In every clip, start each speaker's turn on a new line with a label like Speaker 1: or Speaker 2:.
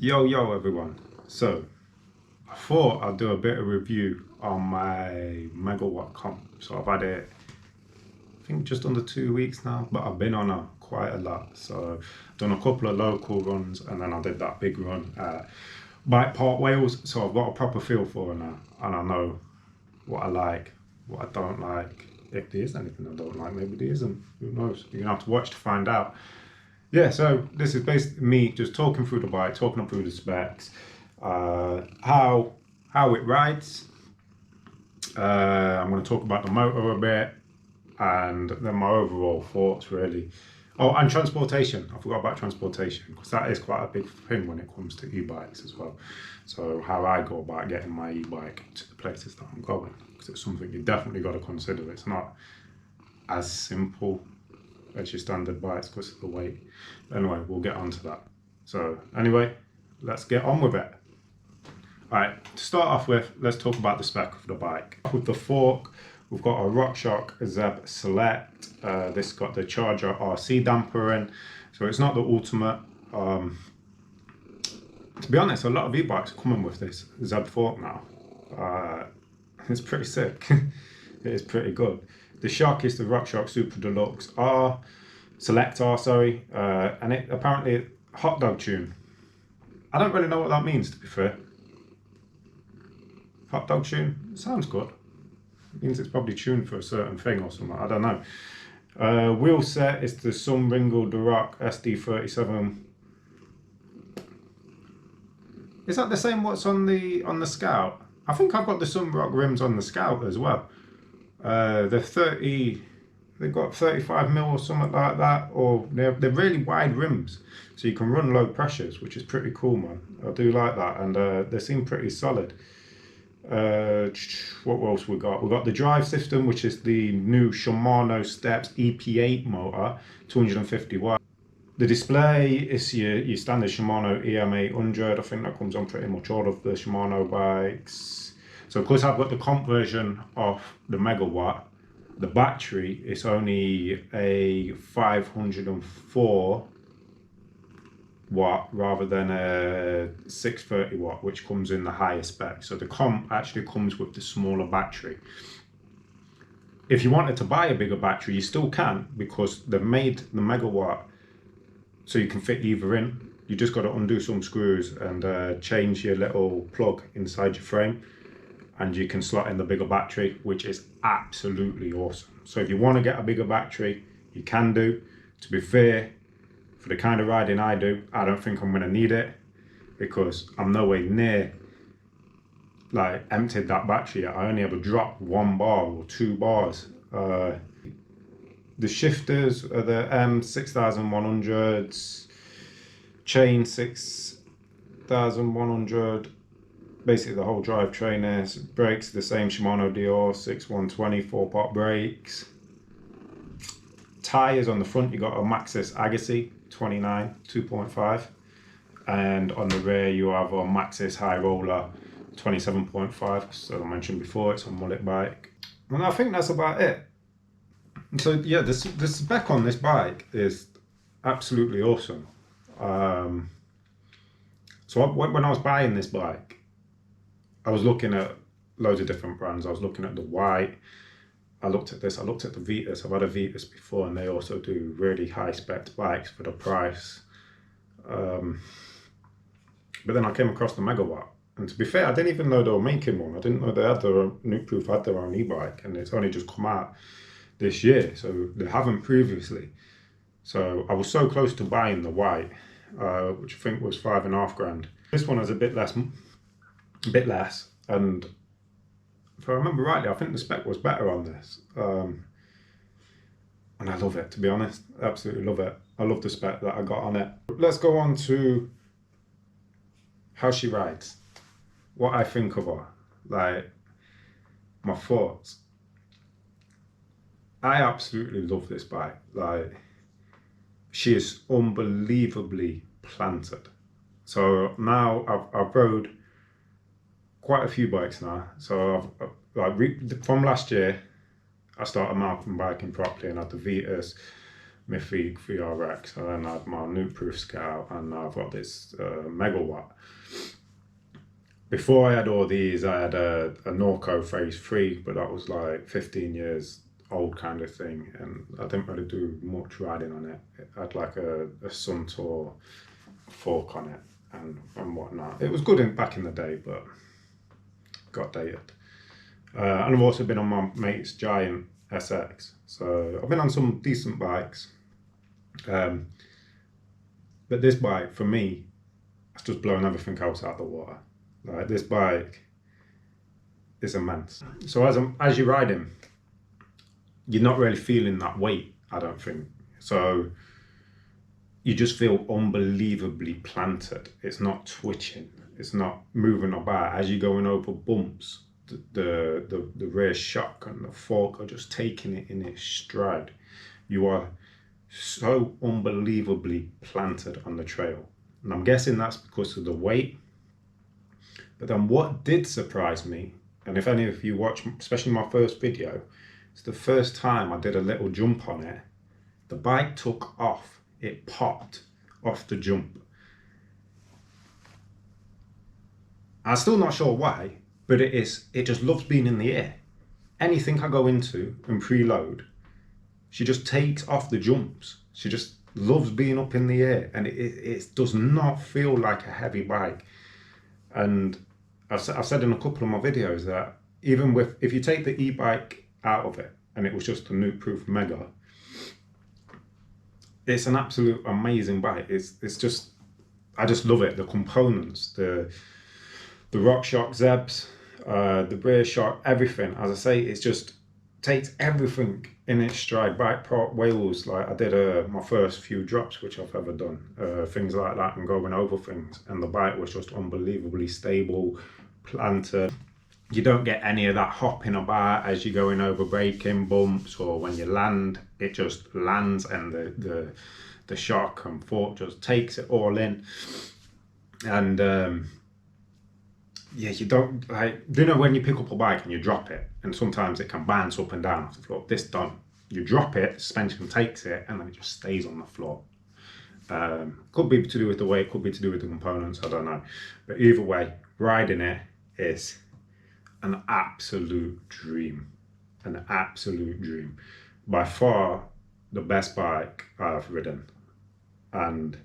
Speaker 1: Yo everyone. So I thought I'd do a bit of review on my Megawatt comp. So I've had it, I think just under 2 weeks now, but I've been on quite a lot. So I've done a couple of local runs and then I did that big run at Bike Park Wales. So I've got a proper feel for it now and I know what I like, what I don't like. If there is anything I don't like, maybe there isn't. Who knows? You're gonna have to watch to find out. Yeah, so this is basically me just talking through the bike, talking through the specs, how it rides. I'm going to talk about the motor a bit, and then my overall thoughts really. Oh, and transportation. I forgot about transportation because that is quite a big thing when it comes to e-bikes as well. So how I go about getting my e-bike to the places that I'm going, because it's something you definitely got to consider. It's not as simple as your standard bikes because of the weight. Anyway, we'll get onto that. So anyway, let's get on with it. All right, to start off with, let's talk about the spec of the bike. With the fork, we've got a RockShox Zeb Select. This got the Charger RC damper in, so it's not the ultimate. To be honest, a lot of e-bikes are coming with this Zeb fork now. It's pretty sick. It is pretty good. The shock is the RockShox Super Deluxe R, Select R, sorry, and it apparently hot dog tune. I don't really know what that means, to be fair. Hot dog tune sounds good. It means it's probably tuned for a certain thing or something. I don't know. Wheel set is the Sunringo Duroc SD37. Is that the same what's on the Scout? I think I've got the Sunrock rims on the Scout as well. They're 30, they've got 35 mil or something like that, or they're really wide rims, so you can run low pressures, which is pretty cool, man. I do like that, and they seem pretty solid. What else we got? We've got the drive system, which is the new Shimano Steps EP8 motor, 250 watts. The display is your standard Shimano EM800. I think that comes on pretty much all of the Shimano bikes. So of course I've got the comp version of the Megawatt. The battery is only a 504 watt rather than a 630 watt, which comes in the higher spec. So the comp actually comes with the smaller battery. If you wanted to buy a bigger battery, you still can, because they've made the Megawatt so you can fit either in. You just got to undo some screws and change your little plug inside your frame, and you can slot in the bigger battery, which is absolutely awesome. So if you want to get a bigger battery, you can do. To be fair, for the kind of riding I do, I don't think I'm going to need it, because I'm nowhere near like emptied that battery yet. I only ever dropped 1 bar or 2 bars. The shifters are the M6100s, chain 6100, basically the whole drivetrain is. Brakes the same Shimano Dior 6120 4-pot brakes. Tyres on the front, you got a Maxxis Agassi 29 2.5, and on the rear you have a Maxxis High Roller 27.5. So I mentioned before, it's a mullet bike, and I think that's about it. So yeah, the spec on this bike is absolutely awesome. So when I was buying this bike, I was looking at loads of different brands. I was looking at the White. I looked at this. I looked at the Vitas. I've had a Vitas before, and they also do really high spec bikes for the price. But then I came across the Megawatt, and to be fair, I didn't even know they were making one. I didn't know they had their Nukeproof had their own e-bike, and it's only just come out this year, so they haven't previously. So I was so close to buying the White, which I think was 5.5 grand. This one is a bit less, and if I remember rightly, I think the spec was better on this. And I love it, to be honest. Absolutely love it. I love the spec that I got on it. Let's go on to how she rides. What I think of her. Like, my thoughts. I absolutely love this bike. Like, she is unbelievably planted. So now I've rode quite a few bikes now. So from last year, I started mountain biking properly, and had the Vitas, Mythic VRX, and then I had my Nukeproof Scout, and now I've got this Megawatt. Before I had all these, I had a Norco Phase 3, but that was like 15 years old kind of thing, and I didn't really do much riding on it. It had like a Suntour fork on it and whatnot. It was good back in the day, but got dated. And I've also been on my mate's Giant SX, so I've been on some decent bikes. But this bike, for me, has just blown everything else out of the water. Like, this bike is immense. So as you're riding, you're not really feeling that weight, I don't think. So you just feel unbelievably planted. It's not twitching. It's not moving about. As you're going over bumps, the rear shock and the fork are just taking it in its stride. You are so unbelievably planted on the trail. And I'm guessing that's because of the weight. But then what did surprise me, and if any of you watch, especially my first video, it's the first time I did a little jump on it. The bike took off. It popped off the jump. I'm still not sure why, but it just loves being in the air. Anything I go into and preload, she just takes off the jumps. She just loves being up in the air, and it does not feel like a heavy bike. And I've said in a couple of my videos that even if you take the e-bike out of it and it was just a Nukeproof Mega, it's an absolute amazing bike. It's just, I just love it. The components, the RockShox Zebs, the rear shock, everything. As I say, it's just takes everything in its stride. Bike part wheels, like I did my first few drops which I've ever done, things like that, and going over things, and the bike was just unbelievably stable, planted. You don't get any of that hopping about as you're going over braking bumps, or when you land, it just lands and the shock and fork just takes it all in. And yeah, you don't, like, you know when you pick up a bike and you drop it, and sometimes it can bounce up and down off the floor. This don't. You drop it, suspension takes it, and then it just stays on the floor. Could be to do with the weight, could be to do with the components, I don't know. But either way, riding it is an absolute dream. An absolute dream. By far the best bike I've ridden. And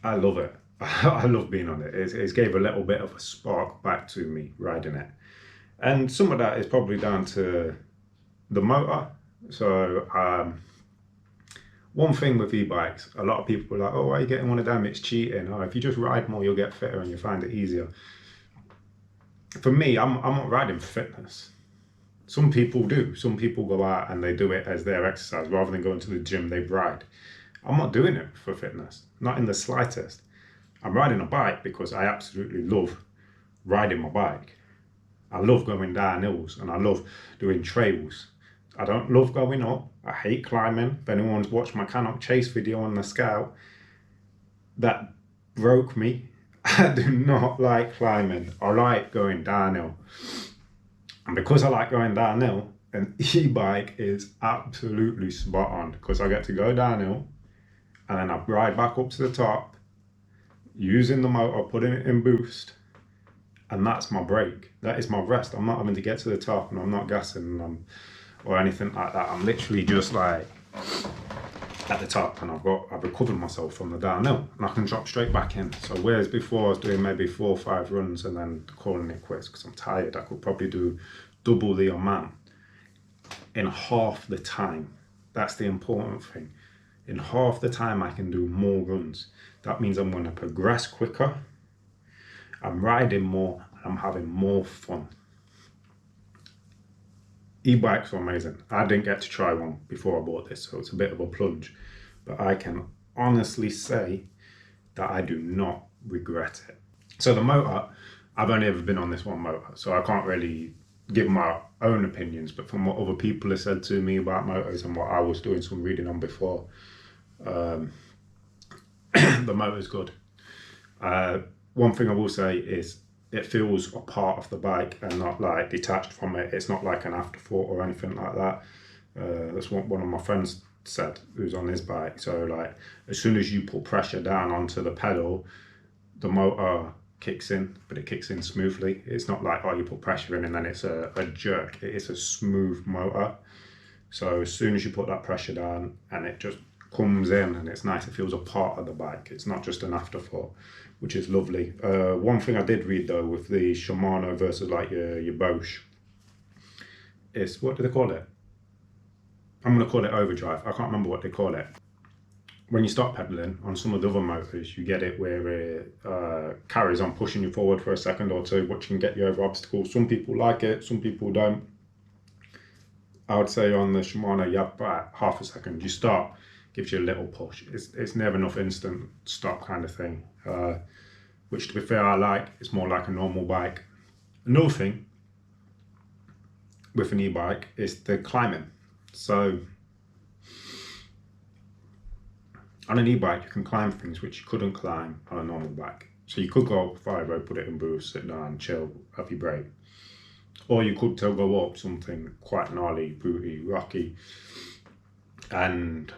Speaker 1: I love it. I love being on it. It's gave a little bit of a spark back to me riding it. And some of that is probably down to the motor. So one thing with e-bikes, a lot of people are like, oh, why are you getting one of them? It's cheating. Or if you just ride more, you'll get fitter and you'll find it easier. For me, I'm not riding for fitness. Some people do. Some people go out and they do it as their exercise. Rather than going to the gym, they ride. I'm not doing it for fitness, not in the slightest. I'm riding a bike because I absolutely love riding my bike. I love going down hills and I love doing trails. I don't love going up. I hate climbing. If anyone's watched my Cannock Chase video on the Scout, that broke me. I do not like climbing. I like going downhill. And because I like going downhill, an e-bike is absolutely spot on, because I get to go downhill and then I ride back up to the top using the motor, putting it in boost, and that's my break. That is my rest. I'm not having to get to the top and I'm not gassing or anything like that. I'm literally just like at the top, and I've recovered myself from the downhill and I can drop straight back in. So whereas before I was doing maybe 4 or 5 runs and then calling it quits because I'm tired, I could probably do double the amount in half the time. That's the important thing. In half the time I can do more runs. That means I'm going to progress quicker, I'm riding more, and I'm having more fun. E-bikes are amazing. I didn't get to try one before I bought this, so it's a bit of a plunge. But I can honestly say that I do not regret it. So the motor, I've only ever been on this one motor, so I can't really give my own opinions, but from what other people have said to me about motors and what I was doing some reading on before, the motor's good. One thing I will say is it feels a part of the bike and not like detached from it. It's not like an afterthought or anything like that. That's what one of my friends said who's on his bike. So like as soon as you put pressure down onto the pedal, the motor kicks in, but it kicks in smoothly. It's not like, oh, you put pressure in and then it's a jerk. It's a smooth motor. So as soon as you put that pressure down and it just comes in and it's nice, it feels a part of the bike. It's not just an afterthought, which is lovely. One thing I did read though with the Shimano versus like your Bosch is, what do they call it? I'm going to call it overdrive. I can't remember what they call it. When you start pedaling on some of the other motors, you get it where it carries on pushing you forward for a second or two, which can get you over obstacles. Some people like it, some people don't. I would say on the Shimano, you have about half a second. You start, gives you a little push. It's never enough instant stop kind of thing, which to be fair, I like. It's more like a normal bike. Another thing with an e-bike is the climbing. So on an e-bike, you can climb things which you couldn't climb on a normal bike. So you could go up 5 road, put it in boost, sit down, chill, have your break. Or you could still go up something quite gnarly, booty, rocky, and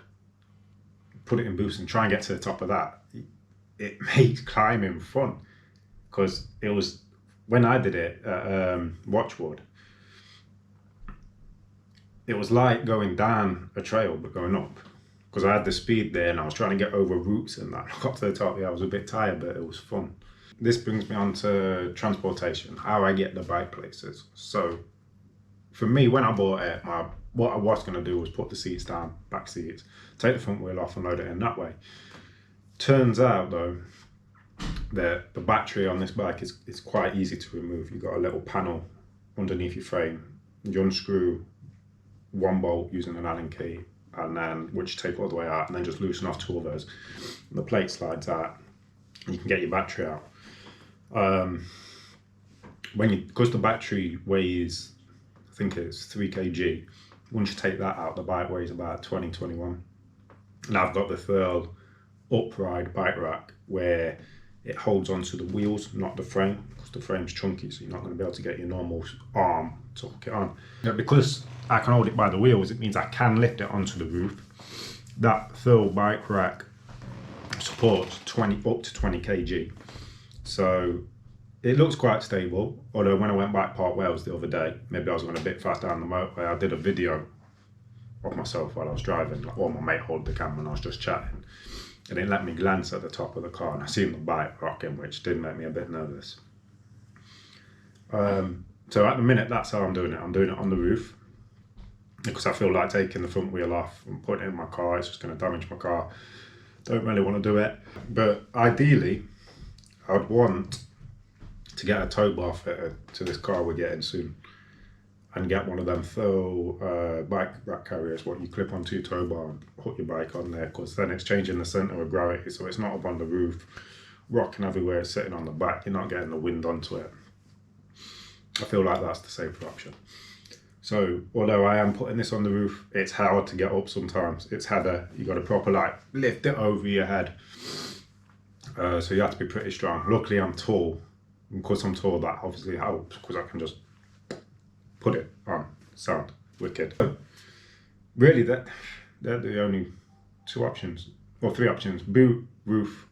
Speaker 1: put it in boost and try and get to the top of that. It made climbing fun, because it was, when I did it at Watchwood, it was like going down a trail but going up, because I had the speed there and I was trying to get over roots and that. I got to the top, yeah, I was a bit tired, but it was fun. This brings me on to transportation, how I get the bike places. So for me, when I bought it, what I was going to do was put the seats down, back seats, take the front wheel off and load it in that way. Turns out though, that the battery on this bike is quite easy to remove. You've got a little panel underneath your frame. You unscrew one bolt using an Allen key, and then which you take all the way out, and then just loosen off 2 others. And the plate slides out. You can get your battery out. Because the battery weighs, I think it's 3 kg. Once you take that out, the bike weighs about 21. And I've got the third upright bike rack where it holds onto the wheels, not the frame, because the frame's chunky, so you're not going to be able to get your normal arm to hook it on. Now, because I can hold it by the wheels, it means I can lift it onto the roof. That third bike rack supports up to 20 kg. So it looks quite stable, although when I went back Park Wales the other day, maybe I was going a bit fast down the motorway, I did a video of myself while I was driving, while my mate held the camera and I was just chatting. And it let me glance at the top of the car and I seen the bike rocking, which did make me a bit nervous. So at the minute, that's how I'm doing it. I'm doing it on the roof because I feel like taking the front wheel off and putting it in my car, it's just going to damage my car. Don't really want to do it. But ideally, I'd want to get a tow bar fitted to this car we're getting soon, and get one of them bike rack carriers, what you clip onto your tow bar and hook your bike on there, because then it's changing the centre of gravity, so it's not up on the roof, rocking everywhere, it's sitting on the back, you're not getting the wind onto it. I feel like that's the safer option. So although I am putting this on the roof, it's hard to get up sometimes. It's header, you got to proper like lift it over your head. So you have to be pretty strong. Luckily I'm tall, and because I'm tall that obviously helps, because I can just put it on. Sound wicked. So really they're the only 2 options, or 3 options: boot, roof,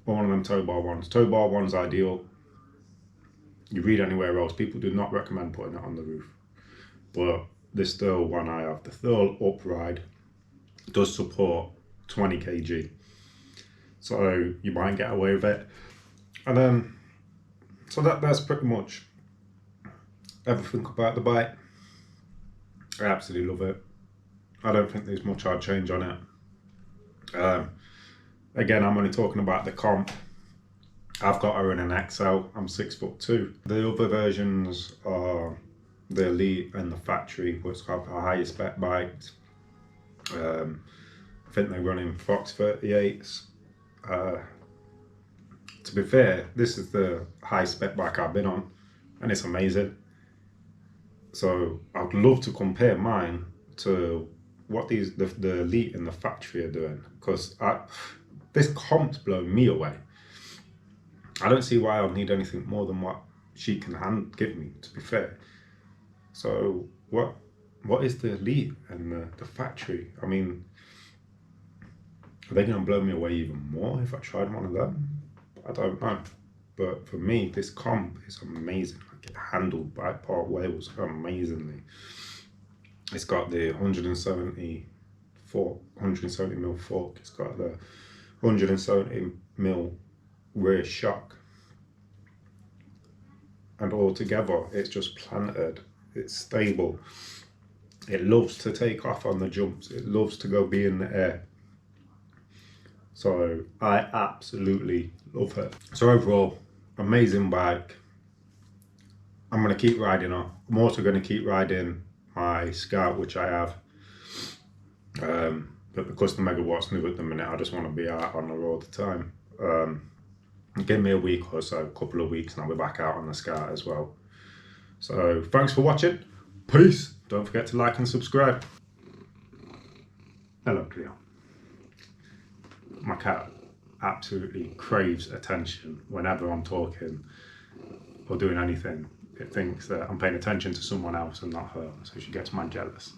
Speaker 1: or one of them tow bar ones. Tow bar one's ideal. You read anywhere else, people do not recommend putting it on the roof. But this third one I have, the third upright, does support 20 kg. So you might get away with it. And then, so that's pretty much everything about the bike. I absolutely love it. I don't think there's much I'd change on it. Again, I'm only talking about the comp. I've got her in an XL, I'm 6'2". The other versions are the Elite and the Factory, which are higher spec bikes. I think they run in Fox 38s. To be fair, this is the high spec bike I've been on, and it's amazing. So I'd love to compare mine to what the Elite and the Factory are doing, because this comp's blown me away. I don't see why I'd need anything more than what she can give me, to be fair. So what what is the Elite and the Factory? I mean, are they going to blow me away even more if I tried one of them? I don't know. But for me, this comp is amazing. Like, it handled bipart wheels amazingly. It's got the 170 mil fork. It's got the 170 mil rear shock. And altogether, it's just planted. It's stable. It loves to take off on the jumps. It loves to go be in the air. So I absolutely love it. So overall, amazing bike. I'm going to keep riding on. I'm also going to keep riding my Scout, which I have. But because the Megawatt's new at the minute, I just want to be out on the road all the time. Give me a week or so, a couple of weeks, and I'll be back out on the Scout as well. So thanks for watching. Peace. Don't forget to like and subscribe. Hello, Cleo. My cat absolutely craves attention whenever I'm talking or doing anything. It thinks that I'm paying attention to someone else and not her, so she gets mad jealous.